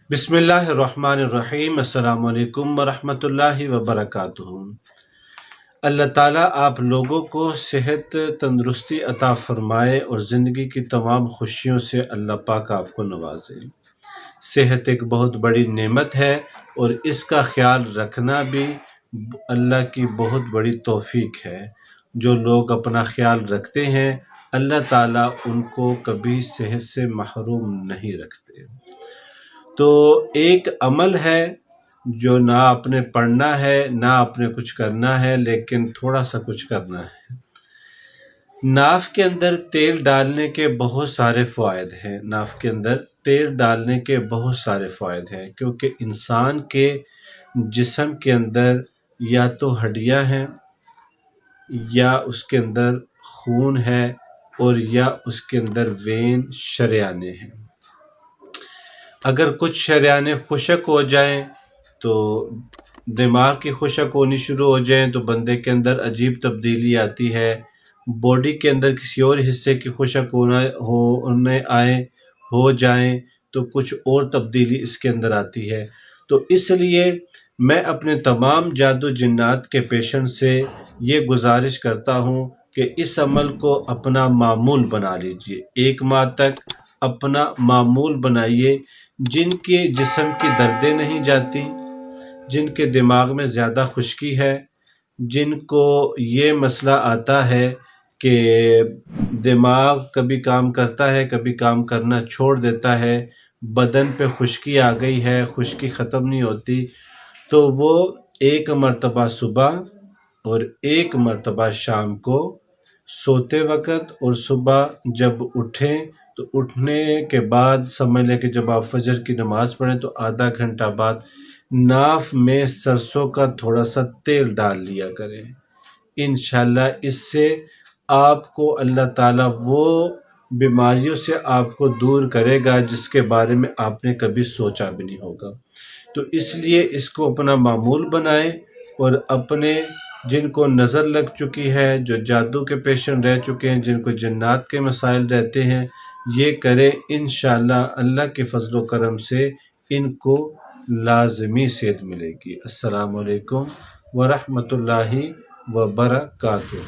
بسم اللہ الرحمن الرحیم۔ السلام علیکم ورحمۃ اللہ وبرکاتہ۔ اللہ تعالیٰ آپ لوگوں کو صحت تندرستی عطا فرمائے اور زندگی کی تمام خوشیوں سے اللہ پاک آپ کو نوازے۔ صحت ایک بہت بڑی نعمت ہے اور اس کا خیال رکھنا بھی اللہ کی بہت بڑی توفیق ہے۔ جو لوگ اپنا خیال رکھتے ہیں اللہ تعالیٰ ان کو کبھی صحت سے محروم نہیں رکھتے۔ تو ایک عمل ہے جو نہ آپ نے پڑھنا ہے نہ آپ نے کچھ کرنا ہے، لیکن تھوڑا سا کچھ کرنا ہے۔ ناف کے اندر تیل ڈالنے کے بہت سارے فوائد ہیں۔ ناف کے اندر تیل ڈالنے کے بہت سارے فوائد ہیں، کیونکہ انسان کے جسم کے اندر یا تو ہڈیاں ہیں یا اس کے اندر خون ہے اور یا اس کے اندر وین شریانے ہیں۔ اگر کچھ شریانے خشک ہو جائیں تو دماغ کی خشک ہونی شروع ہو جائیں تو بندے کے اندر عجیب تبدیلی آتی ہے۔ باڈی کے اندر کسی اور حصے کی خشک ہو جائیں تو کچھ اور تبدیلی اس کے اندر آتی ہے۔ تو اس لیے میں اپنے تمام جادو جنات کے پیشنٹ سے یہ گزارش کرتا ہوں کہ اس عمل کو اپنا معمول بنا لیجئے۔ 1 ماہ تک اپنا معمول بنائیے۔ جن کے جسم کی دردیں نہیں جاتی، جن کے دماغ میں زیادہ خشکی ہے، جن کو یہ مسئلہ آتا ہے کہ دماغ کبھی کام کرتا ہے کبھی کام کرنا چھوڑ دیتا ہے، بدن پہ خشکی آ گئی ہے، خشکی ختم نہیں ہوتی، تو وہ 1 مرتبہ صبح اور 1 مرتبہ شام کو سوتے وقت اور صبح جب اٹھیں تو اٹھنے کے بعد سمجھ لیں کہ جب آپ فجر کی نماز پڑھیں تو آدھا گھنٹہ بعد ناف میں سرسوں کا تھوڑا سا تیل ڈال لیا کریں۔ انشاءاللہ اس سے آپ کو اللہ تعالیٰ وہ بیماریوں سے آپ کو دور کرے گا جس کے بارے میں آپ نے کبھی سوچا بھی نہیں ہوگا۔ تو اس لیے اس کو اپنا معمول بنائیں اور اپنے جن کو نظر لگ چکی ہے، جو جادو کے پیشنٹ رہ چکے ہیں، جن کو جنات کے مسائل رہتے ہیں، یہ کریں۔ انشاءاللہ اللہ کے فضل و کرم سے ان کو لازمی صحت ملے گی۔ السلام علیکم ورحمۃ اللہ وبرکاتہ۔